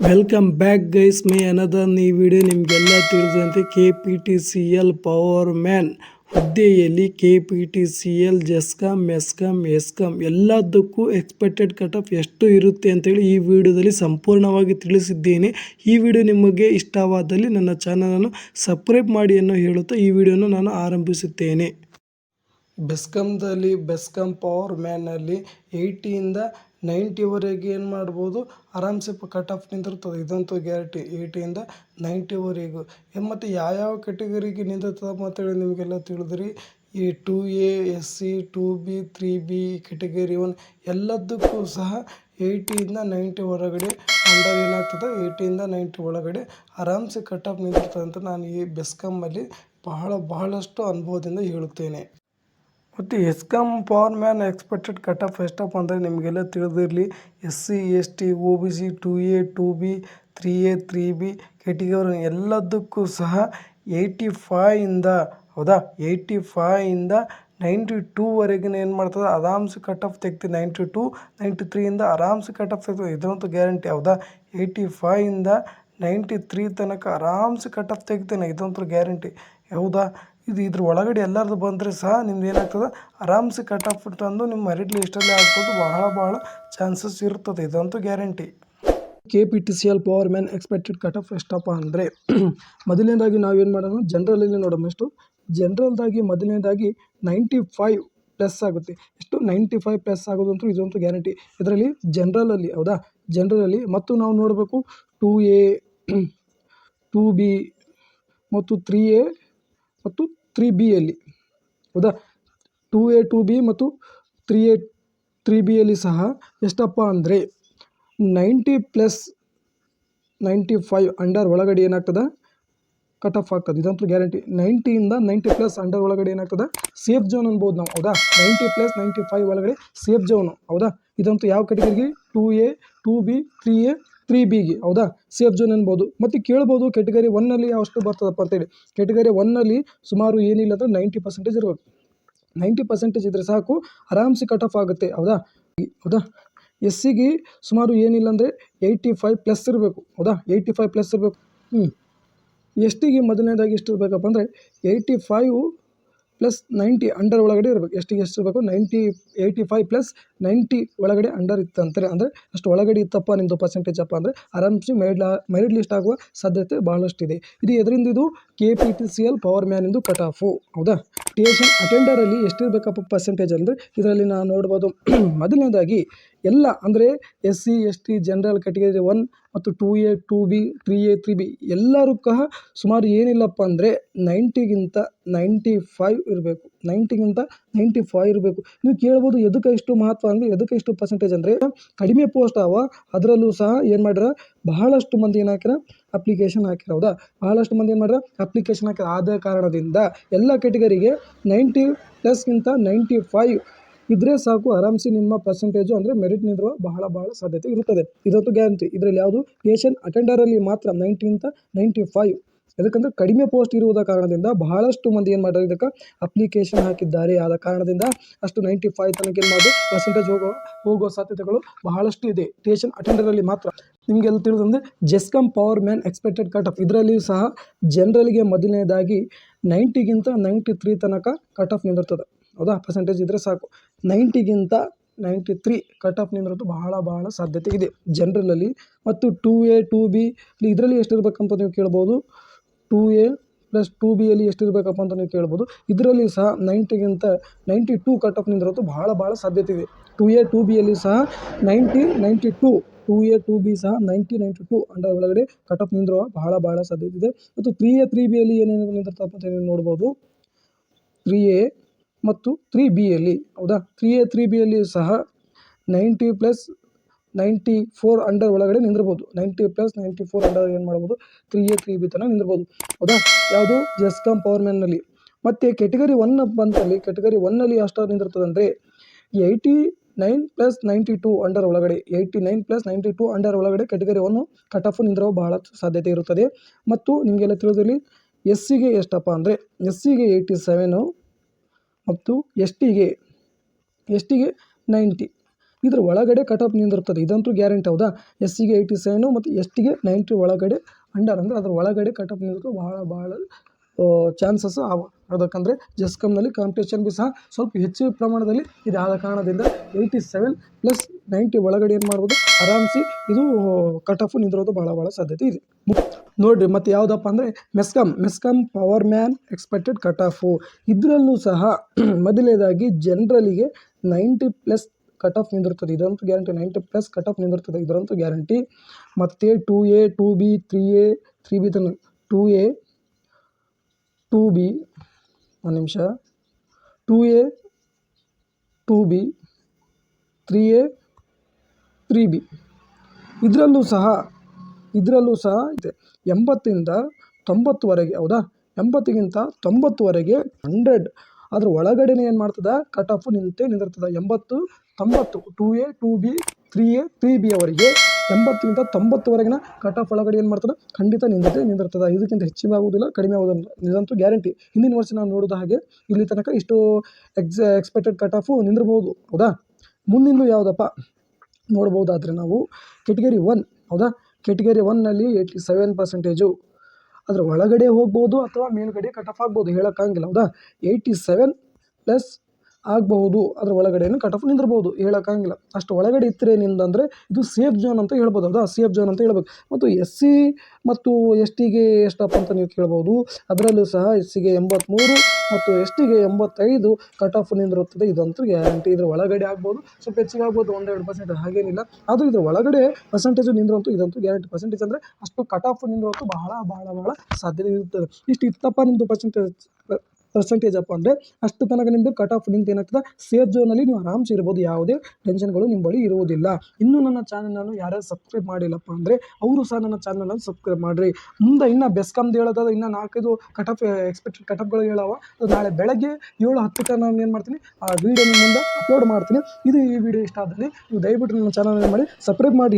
Welcome back guys my another ಈ video ನಿಮಗೆಲ್ಲ ತಿಳಿದಂತೆ KPTCL ಪವರ್ ಮ್ಯಾನ್ ಹುದ್ದೆಯಲ್ಲಿ KPTCL ಜೆಸ್ಕಾಮ್ ಮೆಸ್ಕಾಮ್ ಎಸ್ಕಾಮ್ ಎಲ್ಲದಕ್ಕೂ ಎಕ್ಸ್ಪೆಕ್ಟೆಡ್ ಕಟ್ ಆಫ್ ಎಷ್ಟು ಇರುತ್ತೆ ಅಂತೇಳಿ ಈ ವಿಡಿಯೋದಲ್ಲಿ ಸಂಪೂರ್ಣವಾಗಿ ತಿಳಿಸಿದ್ದೇನೆ. ಈ ವಿಡಿಯೋ ನಿಮಗೆ ಇಷ್ಟವಾದಲ್ಲಿ ನನ್ನ ಚಾನಲನ್ನು ಸಬ್ಸ್ಕ್ರೈಬ್ ಮಾಡಿ ಅನ್ನೋ ಹೇಳುತ್ತಾ ಈ ವಿಡಿಯೋನ ನಾನು ಆರಂಭಿಸುತ್ತೇನೆ. ಬೆಸ್ಕಾಮ್ ಪವರ್ ಮ್ಯಾನಲ್ಲಿ 80ಇಂದ 90ವರೆಗೆ ಏನು ಮಾಡ್ಬೋದು, ಆರಾಮ್ಸೆ ಕಟ್ ಆಫ್ ನಿಂತಿರ್ತದೆ. ಇದಂತೂ ಗ್ಯಾರಂಟಿ 80ಇಂದ 90ವರೆಗೂ. ಮತ್ತು ಯಾವ್ಯಾವ ಕೆಟಗರಿಗೆ ನಿಂತಿರ್ತದೆ ಅಂತೇಳಿ ನಿಮಗೆಲ್ಲ ತಿಳಿದ್ರಿ. ಈ 2A SC 2B 3B category 1 ಎಲ್ಲದಕ್ಕೂ ಸಹ 80ಇಂದ 90 ಹೊರಗಡೆ ಅಂಡರ್ ಏನಾಗ್ತದೆ, 80ಇಂದ 90 ಒಳಗಡೆ ಆರಾಮ್ಸೆ ಕಟ್ ಆಫ್ ನಿಂತಿರ್ತದೆ ಅಂತ ನಾನು ಈ ಬೆಸ್ಕಾಮಲ್ಲಿ ಬಹಳಷ್ಟು ಅನುಭವದಿಂದ ಹೇಳುತ್ತೇನೆ. ಮತ್ತು ESCOM power man expected cut of ಎಷ್ಟಪ್ಪ ಅಂದರೆ ನಿಮಗೆಲ್ಲ ತಿಳಿದಿರಲಿ. SC ST OBC 2A 2B 3A 3B category ಎಲ್ಲದಕ್ಕೂ ಸಹ 85ಇಂದ 85ಇಂದ 92ವರೆಗಿನ ಏನು ಮಾಡ್ತದೆ, ಆರಾಮ್ಸೆ ಕಟ್ ಆಫ್ ತೆಗ್ತೀವಿ. 92 93ಇಂದ ಆರಾಮ್ಸೆ ಕಟ್ ಆಫ್ ತೆಗ್ತದೆ, ಇದಂತೂ ಗ್ಯಾರಂಟಿ. 85ಇಂದ 93 ತನಕ ಆರಾಮ್ಸೆ ಕಟ್ ಆಫ್ ತೆಗಿತೇನೆ, ಇದಂತೂ ಗ್ಯಾರಂಟಿ. ಇದ್ರ ಒಳಗಡೆ ಎಲ್ಲರದು ಬಂದರೆ ಸಹ ನಿಮ್ದು ಏನಾಗ್ತದೆ, ಆರಾಮ್ಸೆ ಕಟ್ ಆಫ್ ತಂದು ನಿಮ್ಮ ಮೆರಿಟ್ ಲಿಸ್ಟಲ್ಲಿ ಹಾಕ್ಬೋದು. ಬಹಳ ಚಾನ್ಸಸ್ ಇರ್ತದೆ, ಇದಂತೂ guarantee. KPTCL power man expected cut of ಎಷ್ಟಪ್ಪ ಅಂದರೆ ಮೊದಲನೇದಾಗಿ ನಾವೇನು ಮಾಡೋಣ, ಜನರಲಲ್ಲಿ ನೋಡೋಣ. ಎಷ್ಟು ಜನರಲ್ದಾಗಿ ಮೊದಲನೇದಾಗಿ 95 ಪ್ಲಸ್ ಆಗುತ್ತೆ. ಎಷ್ಟು 95 ಪ್ಲಸ್ ಆಗೋದಂತೂ ಇದಂತೂ ಗ್ಯಾರಂಟಿ. ಇದರಲ್ಲಿ ಜನರಲಲ್ಲಿ ಮತ್ತು ನಾವು ನೋಡಬೇಕು 2A 2B ಮತ್ತು 3A ಮತ್ತು 3Bಯಲ್ಲಿ 2A 2B ಮತ್ತು 3A 3Bಯಲ್ಲಿ ಸಹ ಎಷ್ಟಪ್ಪ ಅಂದರೆ 90 ಪ್ಲಸ್ 95 ಅಂಡರ್ ಒಳಗಡೆ ಏನಾಗ್ತದೆ, ಕಟ್ ಆಫ್ ಆಗ್ತದೆ, ಇದಂತೂ ಗ್ಯಾರಂಟಿ. 90ಇಂದ 90 ಪ್ಲಸ್ ಅಂಡರ್ ಒಳಗಡೆ ಏನಾಗ್ತದೆ, ಸೇಫ್ ಝೋನ್ ಅನ್ಬೋದು ನಾವು. 90 ಪ್ಲಸ್ 95 ಒಳಗಡೆ ಸೇಫ್ ಝೋನು. ಇದಂತೂ ಯಾವ ಕೆಟಗರಿಗೆ, 2A 2B 3A 3Bಗೆ safe zone ಅನ್ಬೋದು. ಮತ್ತು ಕೇಳ್ಬೋದು ಕೆಟಗರಿ 1ನಲ್ಲಿ ಅಷ್ಟು ಬರ್ತದಪ್ಪ ಅಂತೇಳಿ. ಕೆಟಗರಿ 1ನಲ್ಲಿ ಸುಮಾರು ಏನಿಲ್ಲ ಅಂದರೆ 90% ಇರಬೇಕು. 90% ಇದ್ದರೆ ಸಾಕು, ಆರಾಮ್ಸೆ ಕಟ್ ಆಫ್ ಆಗುತ್ತೆ. SCಗೆ ಸುಮಾರು ಏನಿಲ್ಲ ಅಂದರೆ 85 ಪ್ಲಸ್ ಇರಬೇಕು. 85 ಪ್ಲಸ್ ಇರಬೇಕು. STಗೆ ಮೊದಲನೇದಾಗಿ ಎಷ್ಟು ಇರಬೇಕಪ್ಪ ಅಂದರೆ 85 ಪ್ಲಸ್ 90 ಅಂಡರ್ ಒಳಗಡೆ ಇರಬೇಕು. ಎಷ್ಟಿಗೆ ಎಷ್ಟು ಇರಬೇಕು, 85 ಪ್ಲಸ್ 90 ಒಳಗಡೆ ಅಂಡರ್ ಇತ್ತಂತಾರೆ. ಅಂದರೆ ಅಷ್ಟು ಒಳಗಡೆ ಇತ್ತಪ್ಪ ನಿಮ್ಮದು ಪರ್ಸೆಂಟೇಜ್ ಅಪ್ಪ ಅಂದರೆ ಆರಾಮ್ಸೆ ಮೆರಿಟ್ ಲಿಸ್ಟ್ ಆಗುವ ಸಾಧ್ಯತೆ ಬಹಳಷ್ಟಿದೆ. ಇದು ಎದರಿಂದ, ಇದು KPTCL ಪವರ್ ಮ್ಯಾನಿಂದು ಕಟ್ ಆಫು. ಸ್ಟೇಷನ್ ಅಟೆಂಡರಲ್ಲಿ ಎಷ್ಟಿರಬೇಕಪ್ಪ ಪರ್ಸೆಂಟೇಜ್ ಅಂದರೆ ಇದರಲ್ಲಿ ನಾವು ನೋಡ್ಬೋದು. ಮೊದಲನೇದಾಗಿ ಎಲ್ಲ ಅಂದರೆ SC ST ಜನರಲ್ ಕೆಟಗರಿ 1 ಮತ್ತು 2A 2B 3A 3B ಎಲ್ಲರೂ ಸುಮಾರು ಏನಿಲ್ಲಪ್ಪ ಅಂದರೆ 90ಗಿಂತ 95 ಇರಬೇಕು. 90ಗಿಂತ 95 ಇರಬೇಕು. ನೀವು ಕೇಳ್ಬೋದು ಎದಕ್ಕೆ ಇಷ್ಟು ಮಹತ್ವ ಅಂದರೆ, ಎದಕ್ಕೆ ಇಷ್ಟು ಪರ್ಸೆಂಟೇಜ್ ಅಂದರೆ ಕಡಿಮೆ ಪೋಸ್ಟ್ ಅದರಲ್ಲೂ ಸಹ ಏನು ಮಾಡ್ಯಾರ, ಬಹಳಷ್ಟು ಮಂದಿ ಏನು ಹಾಕ್ಯಾರ, ಅಪ್ಲಿಕೇಶನ್ ಹಾಕಿರ. ಬಹಳಷ್ಟು ಮಂದಿ ಏನು ಮಾಡ್ಯಾರ, ಅಪ್ಲಿಕೇಶನ್ ಹಾಕಿರ. ಆದ ಕಾರಣದಿಂದ ಎಲ್ಲ ಕೆಟಗರಿಗೆ 90 ಪ್ಲಸ್ಗಿಂತ 95 ಇದ್ರೆ ಸಾಕು, ಆರಾಮ್ಸೆ ನಿಮ್ಮ ಪರ್ಸೆಂಟೇಜು ಅಂದರೆ ಮೆರಿಟ್ ನಿಂದಿರುವ ಬಹಳ ಸಾಧ್ಯತೆ ಇರುತ್ತದೆ, ಇದಂತೂ ಗ್ಯಾರಂಟಿ. ಇದರಲ್ಲಿ ಯಾವುದು ಸ್ಟೇಷನ್ ಅಟೆಂಡರಲ್ಲಿ ಮಾತ್ರ 90ಗಿಂತ 95. ಯಾಕಂದರೆ ಕಡಿಮೆ ಪೋಸ್ಟ್ ಇರುವುದ ಕಾರಣದಿಂದ ಬಹಳಷ್ಟು ಮಂದಿ ಏನು ಮಾಡ್ತಾರೆ, ಇದಕ್ಕೆ ಅಪ್ಲಿಕೇಶನ್ ಹಾಕಿದ್ದಾರೆ. ಆದ ಕಾರಣದಿಂದ ಅಷ್ಟು 95 ತನಕ ಏನು ಮಾಡೋದು, ಪರ್ಸೆಂಟೇಜ್ ಹೋಗುವ ಸಾಧ್ಯತೆಗಳು ಬಹಳಷ್ಟು ಇದೆ ಸ್ಟೇಷನ್ ಅಟೆಂಡರಲ್ಲಿ ಮಾತ್ರ. ನಿಮಗೆಲ್ಲ ತಿಳಿದಂದರೆ GESCOM power man expected cut off ಇದರಲ್ಲಿಯೂ ಸಹ ಜನರಲ್ಗೆ ಮೊದಲನೇದಾಗಿ 90ಗಿಂತ 93 ತನಕ ಕಟ್ ಆಫ್ ನಿಂದಿರ್ತದೆ. ಪರ್ಸೆಂಟೇಜ್ ಇದ್ದರೆ ಸಾಕು. 90ಗಿಂತ 93 ಕಟ್ ಆಫ್ ನಿಂದಿರೋದು ಬಹಳ ಸಾಧ್ಯತೆ ಇದೆ ಜನರಲಲ್ಲಿ. ಮತ್ತು 2A 2B ಇದರಲ್ಲಿ ಎಷ್ಟಿರಬೇಕಂತ ನೀವು ಕೇಳ್ಬೋದು. 2A ಪ್ಲಸ್ 2Bಯಲ್ಲಿ ಎಷ್ಟಿರಬೇಕಪ್ಪ ಅಂತ ನೀವು ಕೇಳ್ಬೋದು. ಇದರಲ್ಲಿ ಸಹ 90ಗಿಂತ 92 ಕಟ್ ಆಫ್ ನಿಂದಿರೋದು ಬಹಳ ಸಾಧ್ಯತೆ ಇದೆ. 2A 2Bಯಲ್ಲಿ ಸಹ 90 92 2A 2B ಸಹ 90 92 ಅಂಡರ್ ಒಳಗಡೆ ಕಟ್ ಆಫ್ ನಿಂದಿರುವ ಬಹಳ ಸಾಧ್ಯತೆ ಇದೆ. ಮತ್ತು 3A 3Bಯಲ್ಲಿ ಏನೇನು ನಿಂದಿರ್ತಪ್ಪ ಅಂತ ನೀವು ನೋಡ್ಬೋದು. 3A ಮತ್ತು 3Bಯಲ್ಲಿ 3A 3Bಯಲ್ಲಿ ಸಹ 90 ಪ್ಲಸ್ 94 ಅಂಡರ್ ಒಳಗಡೆ ನಿಂದಿರ್ಬೋದು. 90 ಪ್ಲಸ್ 94 ಅಂಡರ್ ಏನು ಮಾಡ್ಬೋದು, 3A 3B ತನಕ ನಿಂದಿರ್ಬೋದು. ಯಾವುದು ಜೆಸ್ಕಾಮ್ ಪವರ್ ಮ್ಯಾನ್ನಲ್ಲಿ. ಮತ್ತು ಕೆಟಗರಿ 1 ಬಂತಲ್ಲಿ, ಕೆಟಗರಿ 1ನಲ್ಲಿ ಎಷ್ಟು ನಿಂದಿರ್ತದೆ ಅಂದರೆ 89 ಪ್ಲಸ್ 92 ಅಂಡರ್ ಒಳಗಡೆ 89 ಪ್ಲಸ್ 92 ಅಂಡರ್ ಒಳಗಡೆ ಕೆಟಗರಿ 1 ಕಟ್ ಆಫ್ ನಿಂದಿರುವ ಬಹಳ ಸಾಧ್ಯತೆ ಇರುತ್ತದೆ. ಮತ್ತು ನಿಮಗೆಲ್ಲ ತಿಳಿದಿರಲಿ SCಗೆ ಎಷ್ಟಪ್ಪ ಅಂದರೆ SCಗೆ 87 ಮತ್ತು STಗೆ 90. ಇದ್ರ ಒಳಗಡೆ ಕಟ್ ಆಫ್ ನಿಂದಿರ್ತದೆ, ಇದಂತೂ ಗ್ಯಾರಂಟಿ. ಹೌದಾ? ಎಸ್ ಸಿಗೆ 87 ಮತ್ತು ಎಸ್ ಟಿಗೆ 90 ಒಳಗಡೆ ಅಂಡರ್ ಅಂದರೆ ಅದ್ರ ಒಳಗಡೆ ಕಟ್ ಆಫ್ ನಿಂದಿರ್ತದೆ. ಭಾಳ ಚಾನ್ಸಸ್ ಅವ. ಅದಕ್ಕಂದರೆ ಜೆಸ್ಕಾಮ್ನಲ್ಲಿ ಕಾಂಪಿಟೇಷನ್ ಬಿ ಸಹ ಸ್ವಲ್ಪ ಹೆಚ್ಚು ಪ್ರಮಾಣದಲ್ಲಿ ಇದೆ. ಆದ ಕಾರಣದಿಂದ 87+90 ಒಳಗಡೆ ಏನು ಮಾಡ್ಬೋದು, ಆರಾಮ್ಸಿ ಇದು ಕಟ್ ಆಫು ನಿಂದಿರೋದು ಭಾಳ ಸಾಧ್ಯತೆ ಇದೆ. ನೋಡಿರಿ, ಮತ್ತು ಯಾವುದಪ್ಪ ಅಂದರೆ MESCOM power man expected cut off. ಇದರಲ್ಲೂ ಸಹ ಮೊದಲನೇದಾಗಿ ಜನರಲಿಗೆ 90+ ಕಟ್ ಆಫ್ ನಿಂದಿರ್ತದೆ, ಇದಂತೂ ಗ್ಯಾರಂಟಿ. 90+ ಕಟ್ ಆಫ್ ನಿಂದಿರ್ತದೆ, ಇದರಂತೂ ಗ್ಯಾರಂಟಿ. ಮತ್ತು 2A 2B 3A 3B 2A 2B 1 ನಿಮಿಷ 2A 2B 3A 3B ಇದರಲ್ಲೂ ಸಹ ಇದೆ 80ಇಂದ 90ವರೆಗೆ. ಹೌದಾ? 80ಗಿಂತ 90ವರೆಗೆ 100 ಅದ್ರ ಒಳಗಡೆನೇ ಏನು ಮಾಡ್ತದೆ, cut off ನಿಂದಿರ್ತದೆ. 80 90 2A 2B 3A 3B ಅವರಿಗೆ 80ಗಿಂತ 90ವರೆಗಿನ ಕಟ್ ಆಫ್ ಒಳಗಡೆ ಏನು ಮಾಡ್ತದೆ, ಖಂಡಿತ ನಿಂದಿರ್ತದೆ. ಇದಕ್ಕಿಂತ ಹೆಚ್ಚಿಗೆ ಆಗುವುದಿಲ್ಲ, ಕಡಿಮೆ ಆಗೋದಿಲ್ಲ, ಇದಂತೂ ಗ್ಯಾರಂಟಿ. ಹಿಂದಿನ ವರ್ಷ ನಾವು ನೋಡಿದ ಹಾಗೆ ಇಲ್ಲಿ ತನಕ ಇಷ್ಟು ಎಕ್ಸ್ಪೆಕ್ಟೆಡ್ ಕಟ್ ಆಫು ನಿಂದಿರ್ಬೋದು. ಹೌದಾ? ಮುಂದಿಂದು ಯಾವುದಪ್ಪ ನೋಡ್ಬೋದಾದರೆ ನಾವು ಕೆಟಗರಿ 1. ಹೌದಾ? ಕೆಟಗರಿ 1ನಲ್ಲಿ 87%. ಅದರ ಒಳಗಡೆ ಹೋಗ್ಬೋದು ಅಥವಾ ಮೇಲ್ಗಡೆ ಕಟ್ ಆಫ್ ಆಗ್ಬೋದು, ಹೇಳೋಕ್ಕಾಗಿಲ್ಲ. ಹೌದಾ? 87+ ಆಗಬಹುದು, ಅದರ ಒಳಗಡೆನೂ ಕಟ್ ಆಫ್ ನಿಂದಿರ್ಬೋದು, ಹೇಳೋಕ್ಕಾಗಿಲ್ಲ. ಅಷ್ಟು ಒಳಗಡೆ ಇತ್ತರೆ ನಿಂದಂದರೆ ಇದು ಸೇಫ್ ಝೋನ್ ಅಂತ ಹೇಳ್ಬೋದು. ಹೌದಾ? ಸೇಫ್ ಝೋನ್ ಅಂತ ಹೇಳ್ಬೇಕು. ಮತ್ತು ಎಸ್ ಸಿ ಮತ್ತು ಎಸ್ ಟಿಗೆ ಎಷ್ಟಪ್ಪ ಅಂತ ನೀವು ಕೇಳ್ಬೋದು. ಅದರಲ್ಲೂ ಸಹ ಎಸ್ ಸಿಗೆ 83 ಮತ್ತು ಎಸ್ ಟಿಗೆ 85 ಕಟ್ ಆಫ್ ನಿಂದಿರುತ್ತದೆ, ಇದಂತೂ ಗ್ಯಾರಂಟಿ. ಇದ್ರ ಒಳಗಡೆ ಆಗ್ಬೋದು, ಸ್ವಲ್ಪ ಹೆಚ್ಚಿಗೆ ಆಗ್ಬೋದು, 1-2% ಹಾಗೇನಿಲ್ಲ. ಆದರೂ ಇದ್ರ ಒಳಗಡೆ ಪರ್ಸೆಂಟೇಜು ನಿಂದಿರಂತೂ ಇದಂತೂ ಗ್ಯಾರಂಟಿ. ಪರ್ಸೆಂಟೇಜ್ ಅಂದರೆ ಅಷ್ಟು ಕಟ್ ಆಫ್ ನಿಂದಿರೋಂತೂ ಭಾಳ ಸಾಧ್ಯತೆ ಇರ್ತದೆ. ಇಷ್ಟು ಇತ್ತಪ್ಪ ನಿಮ್ಮದು ಪರ್ಸೆಂಟೇಜ್ ಅಪ್ಪ ಅಂದರೆ ಅಷ್ಟು ತನಕ ನಿಮ್ಮದು ಕಟ್ ಆಫ್ ನಿಂತು ಏನಾಗ್ತದೆ, ಸೇಫ್ ಝೋನಲ್ಲಿ ನೀವು ಆರಾಮ್ಸೆ ಇರ್ಬೋದು, ಯಾವುದೇ ಟೆನ್ಷನ್ಗಳು ನಿಮ್ಮ ಬಳಿ ಇರುವುದಿಲ್ಲ. ಇನ್ನೂ ನನ್ನ ಚಾನಲನ್ನು ಯಾರ್ಯಾರು ಸಬ್ಸ್ಕ್ರೈಬ್ ಮಾಡಿಲ್ಲಪ್ಪ ಅಂದರೆ ಅವರು ಸಹ ನನ್ನ ಚಾನಲನ್ನು ಸಬ್ಸ್ಕ್ರೈಬ್ ಮಾಡಿರಿ. ಮುಂದೆ ಇನ್ನೂ ಬೆಸ್ಕಾಮ್ದು ಹೇಳೋದಾದ್ರೆ ಇನ್ನೂ 4-5 ಕಟ್ ಆಫ್ ಎಕ್ಸ್ಪೆಕ್ಟೆಡ್ ಕಟ್ ಆಫ್ಗಳು ಹೇಳವ. ನಾಳೆ ಬೆಳಗ್ಗೆ 7-10ಕ್ಕೆ ನಾನು ಏನು ಮಾಡ್ತೀನಿ, ಆ ವಿಡಿಯೋ ನಿಮ್ಮ ಮುಂದೆ ಅಪ್ಲೋಡ್ ಮಾಡ್ತೀನಿ. ಈ ವಿಡಿಯೋ ಇಷ್ಟ ಆದಲ್ಲಿ ನೀವು ದಯವಿಟ್ಟು ನನ್ನ ಚಾನಲ್ ಮಾಡಿ ಸಬ್ಸ್ಕ್ರೈಬ್ ಮಾಡಿ.